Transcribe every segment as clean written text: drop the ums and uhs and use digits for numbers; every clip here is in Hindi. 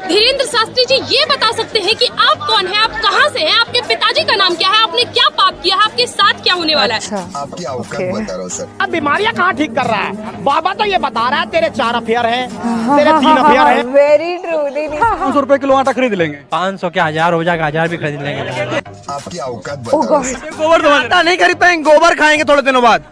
धीरेन्द्र शास्त्री जी, ये बता सकते हैं कि आप कौन हैं, आप कहां से हैं, आपके पिताजी का नाम क्या है, आपने क्या पाप किया है, आपके साथ क्या होने वाला है? आपकी औकात बता रहा हूँ सर। अब बीमारियां कहाँ ठीक कर रहा है? बाबा तो ये बता रहा है तेरे 4 अफेयर हैं, तेरे 3 अफेयर हैं। Very true. 500 रुपए किलो आटा खरीद लेंगे, 500 क्या 1000 हो जाएगा, 1000 भी खरीद लेंगे। आपकी औकात बता रहा हूँ सर। गोबर आटा नहीं खरीद पाएंगे, गोबर खाएंगे थोड़े दिनों बाद।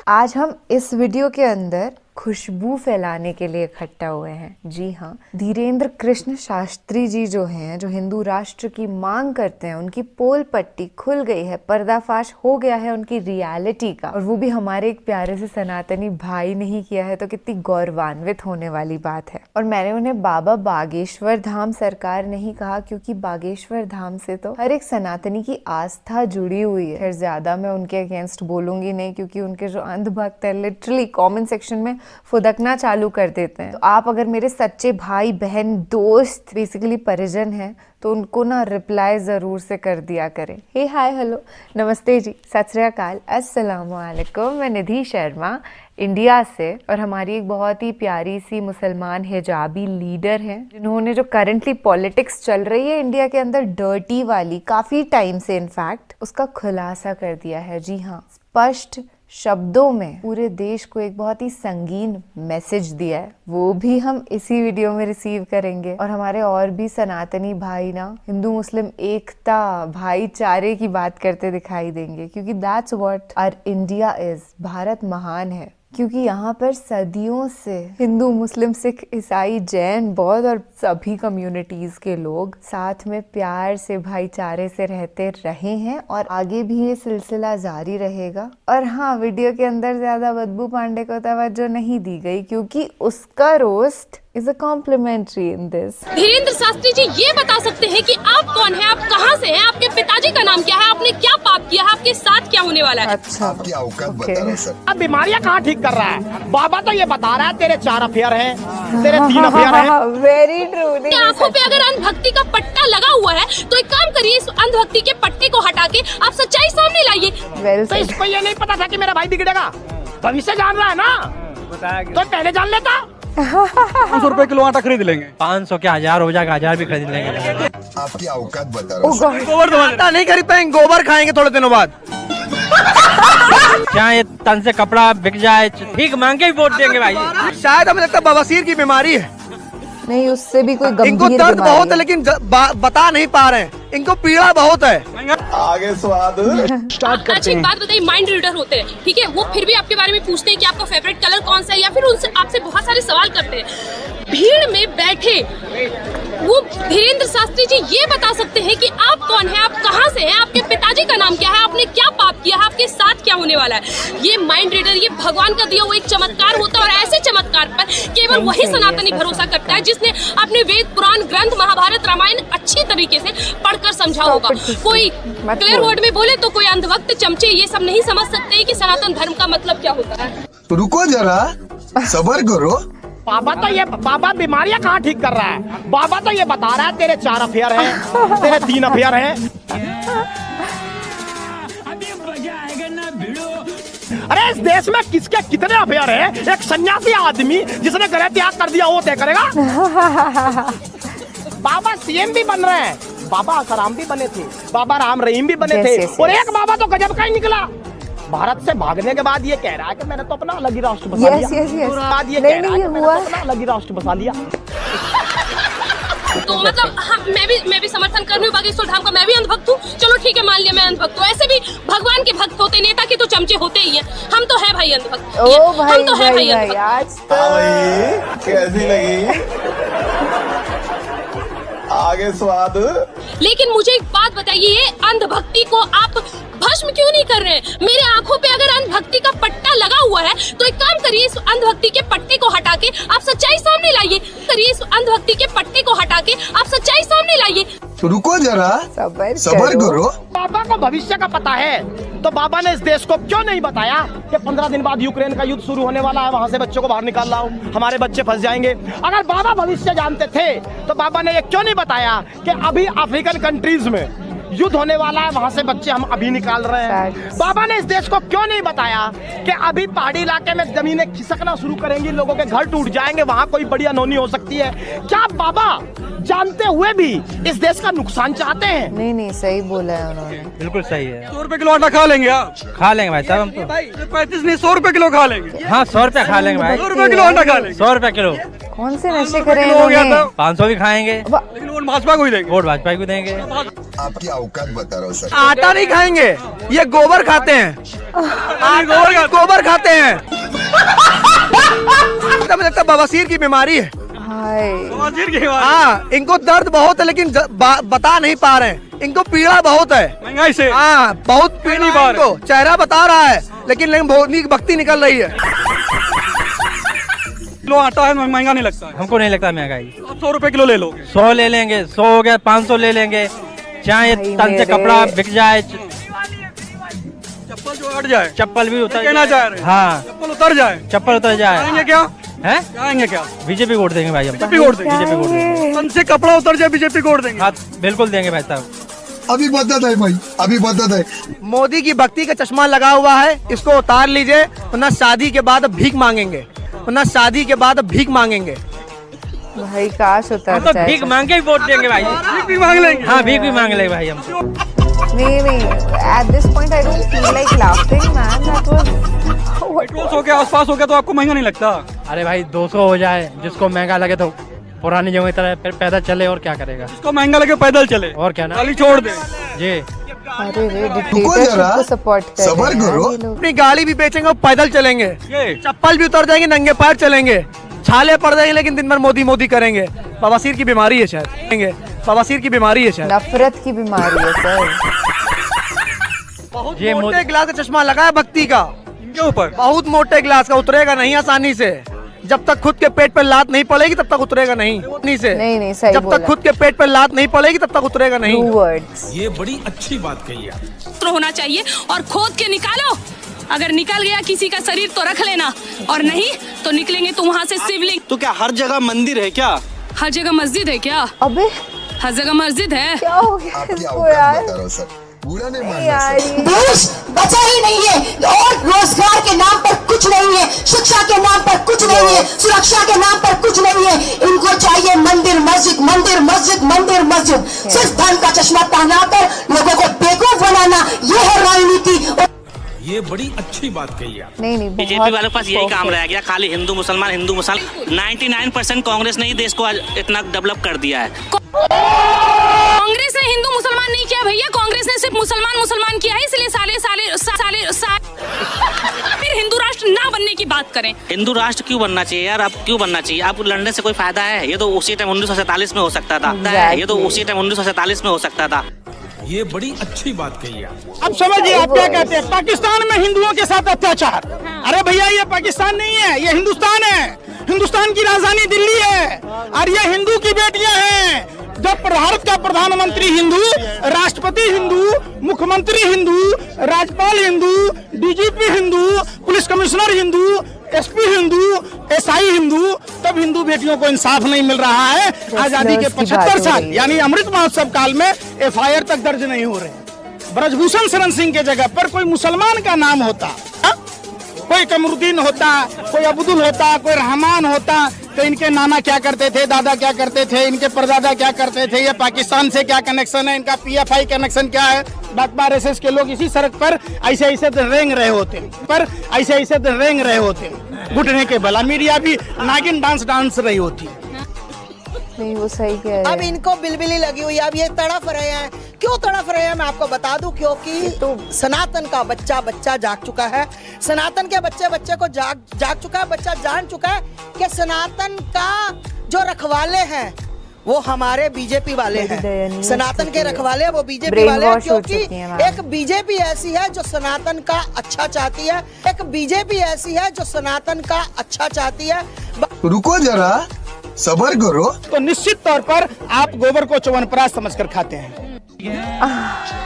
आज हम इस वीडियो के अंदर खुशबू फैलाने के लिए इकट्ठा हुए हैं। जी हाँ, धीरेन्द्र कृष्ण शास्त्री जी जो हैं, जो हिंदू राष्ट्र की मांग करते हैं, उनकी पोल पट्टी खुल गई है, पर्दाफाश हो गया है उनकी रियलिटी का, और वो भी हमारे एक प्यारे से सनातनी भाई ने ही किया है, तो कितनी गौरवान्वित होने वाली बात है। और मैंने उन्हें बाबा बागेश्वर धाम सरकार नहीं कहा, क्योंकि बागेश्वर धाम से तो हर एक सनातनी की आस्था जुड़ी हुई है। फिर ज्यादा मैं उनके अगेंस्ट बोलूंगी नहीं, क्योंकि उनके जो अंधभक्त है लिटरली कॉमेंट सेक्शन में फुदकना चालू कर देते हैं। तो आप अगर मेरे सच्चे भाई बहन दोस्त बेसिकली परिजन हैं, तो उनको ना रिप्लाई ज़रूर से कर दिया करें। हे हाय हेलो नमस्ते जी, सत श्री अकाल, अस्सलाम वालेकुम। मैं निधि शर्मा इंडिया से, और हमारी एक बहुत ही प्यारी सी मुसलमान हिजाबी लीडर हैं, जिन्होंने जो करंटली पॉलिटिक्स चल रही है इंडिया के अंदर डर्टी वाली, काफ़ी टाइम से इनफैक्ट, उसका खुलासा कर दिया है। जी हाँ, स्पष्ट शब्दों में पूरे देश को एक बहुत ही संगीन मैसेज दिया है, वो भी हम इसी वीडियो में रिसीव करेंगे। और हमारे और भी सनातनी भाई ना हिंदू मुस्लिम एकता भाईचारे की बात करते दिखाई देंगे, क्योंकि that's what our India is. Bharat महान है क्योंकि यहाँ पर सदियों से हिंदू मुस्लिम सिख ईसाई जैन बौद्ध और सभी कम्युनिटीज के लोग साथ में प्यार से भाईचारे से रहते रहे हैं, और आगे भी ये सिलसिला जारी रहेगा। और हाँ, वीडियो के अंदर ज्यादा बदबू पांडे को तवज्जो नहीं दी गई, क्योंकि उसका roast is a complimentary in this। Dhirendra Shastri ji, ये बता सकते हैं कि आप कौन हैं, आप कहां से हैं, आपके पिताजी का नाम क्या है, आपने क्या पाप किया है, आपके साथ क्या होने वाला है? अच्छा, आपकी औकात बता रहा हूँ सर। अब बीमारियां कहाँ ठीक कर रहा है? बाबा तो ये बता रहा है तेरे 4 अफेयर हैं, तेरे 3 अफेयर हैं। Very true. आंखों पे अगर अंधभक्ति का पट्टा लगा हुआ है, तो एक काम करिए, इस अंधभक्ति के पट्टे को हटा के आप सच्चाई सामने लाइए। तो इसको ये नहीं पता था कि मेरा भाई बिगड़ेगा? भविष्य जान रहा है ना, तो पहले जान लेता। 500 रुपए किलो आटा खरीद लेंगे, 500 क्या 1000 हो जाएगा, 1000 भी खरीद लेंगे। आपकी औकात बता रहा हूँ सर। गोबर आटा नहीं खरीद पाएंगे, गोबर खाएंगे थोड़े दिनों बाद। क्या ये तन से कपड़ा बिक जाए, ठीक मांग के ही वोट देंगे भाई। शायद हमें लगता है बवासीर की बीमारी है। नहीं, उससे भी कोई गंभीर इनको दर्द बहुत है, लेकिन बता नहीं पा रहे हैं, इनको पीड़ा बहुत है। आगे स्वाद स्टार्ट करते अच्छा, एक हैं। बात बताइए, माइंड रीडर होते हैं, ठीक है, वो फिर भी आपके बारे में पूछते हैं कि आपका फेवरेट कलर कौन सा है, या फिर उनसे आपसे बहुत सारे सवाल करते हैं। भीड़ में बैठे वो धीरेन्द्र शास्त्री जी ये बता सकते हैं कि आप कौन हैं, आप कहां से हैं, आपके पिताजी का नाम क्या है, आपने क्या पाप किया है, आपके साथ क्या होने वाला है? ये माइंड रीडर, ये भगवान का दिया हुआ एक चमत्कार होता है, और ऐसे चमत्कार पर केवल वही सनातनी भरोसा करता है जिसने अपने वेद पुराण ग्रंथ महाभारत रामायण अच्छी तरीके से पढ़कर समझा होगा। कोई क्लियर वर्ड में बोले तो कोई अंधभक्त चमचे ये सब नहीं समझ सकते कि सनातन धर्म का मतलब क्या होता है। रुको जरा, सबर करो। बाबा बीमारियां कहाँ ठीक कर रहा है? बाबा तो ये बता रहा है तेरे 4 अफेयर हैं, तेरे 3 अफेयर हैं। अरे इस देश में किसके कितने अफेयर हैं? एक सन्यासी आदमी जिसने गृह त्याग कर दिया, वो तय करेगा। बाबा सीएम भी बन रहे हैं, बाबा आसाराम भी बने थे, बाबा राम रहीम भी बने थे, और एक बाबा तो गजब का ही निकला। भारत से भागने के बाद ये कह रहा है कि मैंने तो अपना अलग ही राष्ट्र बसा लिया। बाद ये कह रहा है कि मैंने तो अपना अलग ही राष्ट्र बसा लिया। तो मतलब हाँ, मैं भी समर्थन कर रही हूँ बागेश्वर धाम का। मैं भी अंधभक्त हूँ, चलो ठीक है, मान लिया मैं अंधभक्त हूँ। ऐसे भी भगवान के भक्त होते, नेता के तो चमचे होते ही हैं। हम तो है भाई अंधभक्त, हम तो है भाई अंधभक्त। कैसी लगी? आगे स्वाद। लेकिन मुझे एक बात बताइए, ये अंधभक्ति को आप भस्म क्यों नहीं कर रहे हैं? मेरे आंखों पे अगर अंधभक्ति का पट्टा लगा हुआ है, तो एक काम करिए, इस अंधभक्ति के पट्टे को हटा के आप सच्चाई सामने लाइए। करिए, इस अंधभक्ति के पट्टे को हटा के आप सच्चाई सामने लाइए। रुको जरा, सबर करो। बाबा को भविष्य का पता है, तो बाबा ने इस देश को क्यों नहीं बताया कि 15 दिन बाद यूक्रेन का युद्ध शुरू होने वाला है, वहाँ से बच्चों को बाहर निकाल रहा हूँ, हमारे बच्चे फंस जाएंगे। अगर बाबा भविष्य जानते थे, तो बाबा ने ये क्यों नहीं बताया कि अभी अफ्रीकन कंट्रीज में युद्ध होने वाला है, वहाँ से बच्चे हम अभी निकाल रहे हैं। बाबा ने इस देश को क्यों नहीं बताया कि अभी पहाड़ी इलाके में जमीनें खिसकना शुरू करेंगी, लोगों के घर टूट जाएंगे, वहाँ कोई बड़ी अनहोनी हो सकती है। क्या बाबा जानते हुए भी इस देश का नुकसान चाहते हैं? नहीं नहीं, सही बोला है उन्होंने, बिल्कुल सही है। 100 रुपए किलो आटा खा लेंगे आप? खा लेंगे भाई साहब हम तो। 35 नहीं 100 रुपए किलो खा लेंगे। हाँ 100 रुपया खा लेंगे भाई। 100 रुपए किलो आटा खा लेंगे। 100 रुपया किलो। कौन से नशे करे हो गया इन्होंने? था। 500 भी खाएंगे, लेकिन वोट भाजपा को ही देंगे। वोट भाजपा को देंगे। आपकी औकात बता रहा हूँ सर। आटा नहीं खाएंगे, ये गोबर खाते हैं। गोबर खाते हैं। मुझे लगता है बवासीर की बीमारी है। हाय, हाँ, इनको दर्द बहुत है लेकिन बता नहीं पा रहे हैं। इनको पीड़ा बहुत है महंगाई से। हाँ, बहुत पीड़ा है इनको। चेहरा बता रहा है लेकिन बहुत भक्ति निकल रही है। किलो आटा है, महंगा नहीं लगता है। हमको नहीं लगता महंगाई। 100 रुपए किलो ले लोगे? 100 ले लेंगे, 100 हो गया 500 ले लेंगे। चाहे भाई तन से मेरे। कपड़ा बिक जाए, चप्पल जो हट जाए, चप्पल भी उतर कहना चाह रहे हैं। हाँ चप्पल उतर जाए, चप्पल उतर जाए। आएंगे क्या? हैं? आएंगे क्या? बीजेपी वोट देंगे भाई हम। बीजेपी वोट देंगे। बीजेपी वोट देंगे। तन से कपड़ा उतर जाए, बीजेपी को वोट देंगे। हाँ बिल्कुल देंगे भाई साहब। अभी बदत है भाई, अभी बदत है। मोदी की भक्ति का चश्मा लगा हुआ है, इसको उतार लीजिए, वरना शादी के बाद भीख मांगेंगे, वरना शादी के बाद भीख मांगेंगे। भाई काश हम उतर तो जाए। भीख मांग के ही वोट देंगे भाई। भीख भी मांग लेंगे। हाँ भीख भी मांग लेंगे भाई हम। नहीं नहीं, at this point I don't feel like laughing, man. That was petrol 100 के आसपास हो गया तो आपको महंगा नहीं लगता? अरे भाई 200 हो जाए, जिसको महंगा लगे तो पुरानी जगह की तरह पैदल चले, और क्या करेगा? इसको महंगा लगे पैदल चले, और क्या ना, गाली छोड़ दे। जी। अरे रे, रुको डिक्टेटरशिप जरा, को सपोर्ट कर सबर रहे हैं करो। ये लोग। अपनी गाड़ी भी बेचेंगे और पैदल चलेंगे, ये चप्पल भी उतर जाएंगे, नंगे पैर चलेंगे, छाले पड़ जाएंगे, लेकिन दिन भर मोदी मोदी करेंगे। बवासीर की बीमारी है शायद, बवासीर की बीमारी है शायद। नफरत की बीमारी है सर। बहुत ये मोटे गिलास का चश्मा लगा है भक्ति का, इनके ऊपर बहुत मोटे गिलास का, उतरेगा नहीं आसानी से। जब तक खुद के पेट पर लात नहीं पड़ेगी तब तक उतरेगा नहीं। नहीं नहीं, सही जब बोला। तक खुद के पेट पर लात नहीं पड़ेगी तब तक उतरेगा नहीं। True words. ये बड़ी अच्छी बात कही है। तो होना चाहिए और खोद के निकालो। अगर निकल गया किसी का शरीर तो रख लेना, और नहीं तो निकलेंगे तो वहाँ से शिवलिंग। तो क्या हर जगह मंदिर है क्या? हर जगह मस्जिद है क्या? अबे हर जगह मस्जिद है। क्या हो गया आपकी इसको औकात यार? बता रहा हूँ सर। बुरा नहीं मानना यार सर। ये- देश बचा ही नहीं है, और रोजगार के नाम पर कुछ नहीं है, शिक्षा के नाम पर कुछ नहीं है, सुरक्षा के नाम पर कुछ नहीं है। इनको चाहिए मंदिर मस्जिद, मंदिर मस्जिद, मंदिर मस्जिद। सिर्फ धन का चश्मा पहनाकर लोगों को बेवकूफ बनाना, ये है राजनीति। ये बड़ी अच्छी बात कही है। नहीं नहीं, बीजेपी बहुत वालों के पास यही काम perfect। रह गया, खाली हिंदू मुसलमान हिंदू मुसलमान। 99% कांग्रेस ने ही देश को आज इतना डेवलप कर दिया है। कांग्रेस ने हिंदू मुसलमान नहीं किया भैया, कांग्रेस ने सिर्फ मुसलमान मुसलमान किया है, इसलिए फिर हिंदू राष्ट्र ना बनने की बात करें। हिंदू राष्ट्र क्यों बनना चाहिए यार? अब क्यों बनना चाहिए? आप लड़ने से कोई फायदा है? ये तो उसी टाइम 1947 में हो सकता था। ये तो उसी टाइम 1947 में हो सकता था। ये बड़ी अच्छी बात कही है। अब समझिए आप क्या कहते हैं, पाकिस्तान में हिंदुओं के साथ अत्याचार। अरे भैया ये पाकिस्तान नहीं है, ये हिंदुस्तान है। हिंदुस्तान की राजधानी दिल्ली है और ये हिंदू की बेटियां हैं। जब भारत का प्रधानमंत्री हिंदू, राष्ट्रपति हिंदू, मुख्यमंत्री हिंदू, राज्यपाल Hindu, DGP Hindu, police commissioner Hindu, SP Hindu, SI Hindu, तब हिंदू बेटियों को इंसाफ नहीं मिल रहा है। आजादी के 75 साल यानी अमृत महोत्सव काल में एफआईआर तक दर्ज नहीं हो रहे। ब्रजभूषण शरण सिंह के जगह पर कोई मुसलमान का नाम होता, कोई कमरुद्दीन होता, कोई अब्दुल होता, कोई रहमान होता, तो इनके नाना क्या करते थे, दादा क्या करते थे, इनके परदादा क्या करते थे, ये पाकिस्तान से क्या कनेक्शन है, इनका पीएफआई कनेक्शन क्या है। आरएसएस के लोग इसी सड़क पर ऐसे ऐसे रेंग रहे होते, घुटने के बला। मीडिया भी नागिन डांस रही होती। नहीं वो सही कह रहे अब हैं। इनको बिलबिली लगी हुई है। अब ये तड़फ रहे हैं। क्यों तड़फ रहे हैं मैं आपको बता दूं, क्योंकि तो सनातन का बच्चा जाग चुका है। सनातन के बच्चे को जाग चुका है। बच्चा जान चुका है कि सनातन का जो रखवाले हैं वो हमारे बीजेपी वाले हैं। सनातन के रखवाले वो बीजेपी वाले हैं, क्योंकि एक बीजेपी ऐसी है जो सनातन का अच्छा चाहती है। एक बीजेपी ऐसी है जो सनातन का अच्छा चाहती है। रुको जरा, सबर करो। तो निश्चित तौर पर आप गोबर को च्यवनप्राश समझकर खाते हैं।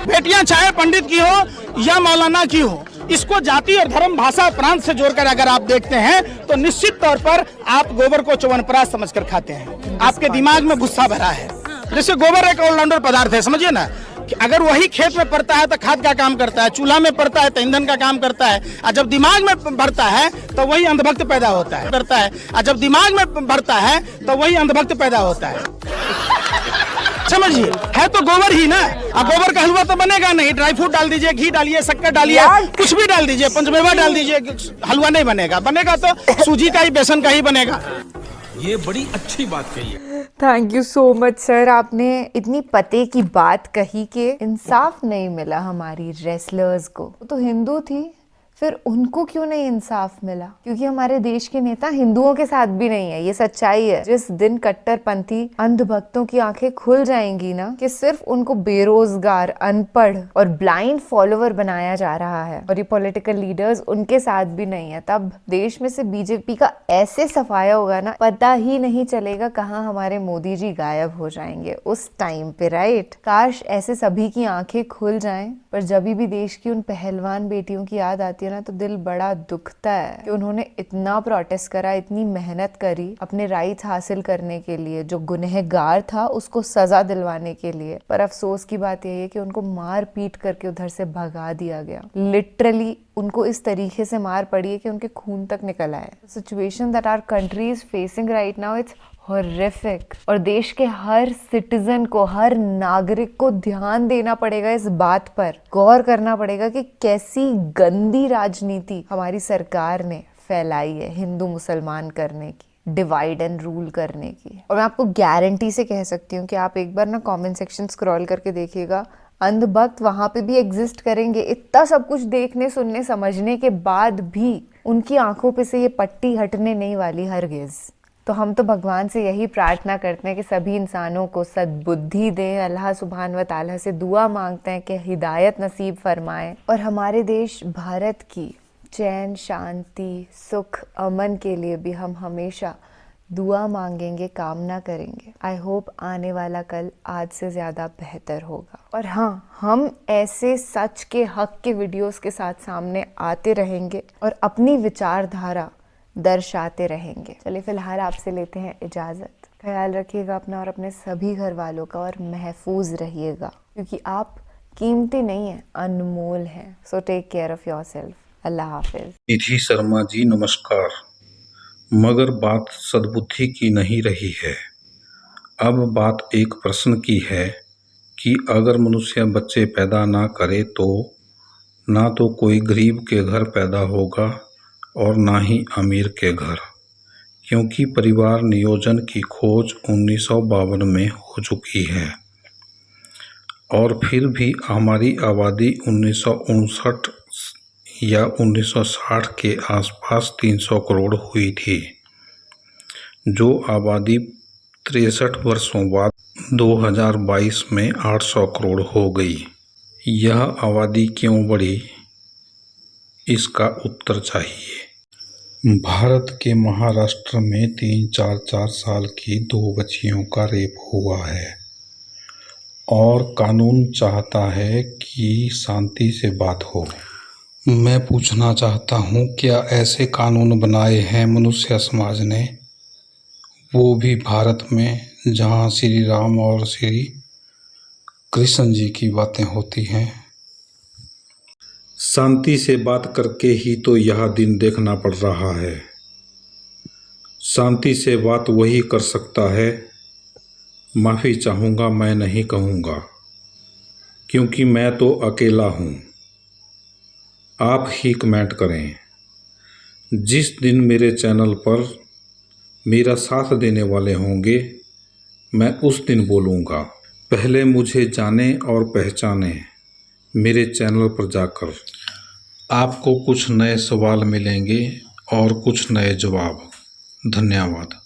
बेटियां चाहे पंडित की हो या मौलाना की हो, इसको जाति और धर्म, भाषा, प्रांत से जोड़कर अगर आप देखते हैं तो निश्चित तौर पर आप गोबर को च्यवनप्राश समझकर खाते हैं। आपके दिमाग में गुस्सा भरा है। जैसे गोबर एक ऑलराउंडर पदार्थ है, समझिए ना कि अगर वही खेत में पड़ता है तो खाद का काम करता है, चूल्हा में पड़ता है तो ईंधन का काम करता है, और जब दिमाग में बढ़ता है तो वही अंधभक्त पैदा होता है और जब दिमाग में बढ़ता है तो वही अंधभक्त पैदा होता है। समझिए, है तो गोबर ही ना। अब गोबर का हलवा तो बनेगा नहीं, ड्राई फ्रूट डाल दीजिए, घी डालिए, शक्कर डालिए, कुछ भी डाल दीजिए, पंचमेवा डाल दीजिए, हलवा नहीं बनेगा। बनेगा तो सूजी का ही, बेसन का ही बनेगा। ये बड़ी अच्छी बात कही है। Thank you so much sir, आपने इतनी पते की बात कही कि इंसाफ नहीं मिला हमारी रेसलर्स को। तो हिंदू थी, फिर उनको क्यों नहीं इंसाफ मिला? क्योंकि हमारे देश के नेता हिंदुओं के साथ भी नहीं है, ये सच्चाई है। जिस दिन कट्टरपंथी अंधभक्तों की आंखें खुल जाएंगी ना कि सिर्फ उनको बेरोजगार, अनपढ़ और ब्लाइंड फॉलोवर बनाया जा रहा है और ये पॉलिटिकल लीडर्स उनके साथ भी नहीं है, तब देश में से बीजेपी का ऐसे सफाया होगा ना, पता ही नहीं चलेगा कहाँ हमारे मोदी जी गायब हो जाएंगे उस टाइम पे, राइट। काश ऐसे सभी की आंखें खुल जाएं, पर जब भी देश की उन पहलवान बेटियों की याद आती है ना तो दिल बड़ा दुखता है कि उन्होंने इतना प्रोटेस्ट करा, इतनी मेहनत करी अपने राइट्स हासिल करने के लिए, जो गुनहगार था उसको सजा दिलवाने के लिए, पर अफसोस की बात यही है कि उनको मार पीट करके उधर से भगा दिया गया। लिटरली उनको इस तरीके से मार पड़ी है कि उनके खून तक निकल आए। Situation that our country is facing right now, it's horrific. और देश के हर सिटीजन को, हर नागरिक को ध्यान देना पड़ेगा इस बात पर, गौर करना पड़ेगा कि कैसी गंदी राजनीति हमारी सरकार ने फैलाई है हिंदू मुसलमान करने की, डिवाइड एंड रूल करने की। और मैं आपको गारंटी से कह सकती हूँ कि आप एक बार ना कमेंट सेक्शन स्क्रॉल करके देखिएगा, अंधभक्त वहां पे भी एग्जिस्ट करेंगे। इतना सब कुछ देखने, सुनने, समझने के बाद भी उनकी आंखों पे से ये पट्टी हटने नहीं वाली हरगिज। तो हम तो भगवान से यही प्रार्थना करते हैं कि सभी इंसानों को सद्बुद्धि दे। अल्लाह सुभान व तआला से दुआ मांगते हैं कि हिदायत नसीब फरमाए और हमारे देश भारत की चैन, शांति, सुख, अमन के लिए भी हम हमेशा दुआ मांगेंगे, कामना करेंगे। आई होप आने वाला कल आज से ज़्यादा बेहतर होगा। और हाँ, हम ऐसे सच के, हक के वीडियोस के साथ सामने आते रहेंगे और अपनी विचारधारा दर्शाते रहेंगे। चलिए फिलहाल आपसे लेते हैं इजाज़त। ख्याल रखिएगा अपना और अपने सभी घर वालों का, और महफूज रहिएगा क्योंकि आप कीमती नहीं हैं, अनमोल हैं। So take care of yourself. Allah हाफिज। निधि शर्मा जी नमस्कार। मगर बात सद्बुद्धि की नहीं रही है, अब बात एक प्रश्न की है कि अगर मनुष्य बच्चे पैदा ना करे तो ना तो कोई गरीब के घर पैदा होगा और ना ही अमीर के घर, क्योंकि परिवार नियोजन की खोज 1952 में हो चुकी है और फिर भी हमारी आबादी 1959 या 1960 के आसपास 300 करोड़ हुई थी, जो आबादी 63 वर्षों बाद 2022 में 800 करोड़ हो गई। यह आबादी क्यों बढ़ी, इसका उत्तर चाहिए। भारत के महाराष्ट्र में 3-4 साल की 2 बच्चियों का रेप हुआ है और कानून चाहता है कि शांति से बात हो। मैं पूछना चाहता हूँ, क्या ऐसे कानून बनाए हैं मनुष्य समाज ने, वो भी भारत में, जहाँ श्री राम और श्री कृष्ण जी की बातें होती हैं। शांति से बात करके ही तो यह दिन देखना पड़ रहा है। शांति से बात वही कर सकता है। माफ़ी चाहूँगा, मैं नहीं कहूँगा, क्योंकि मैं तो अकेला हूँ। आप ही कमेंट करें। जिस दिन मेरे चैनल पर मेरा साथ देने वाले होंगे, मैं उस दिन बोलूँगा। पहले मुझे जाने और पहचाने मेरे चैनल पर जाकर। आपको कुछ नए सवाल मिलेंगे और कुछ नए जवाब। धन्यवाद।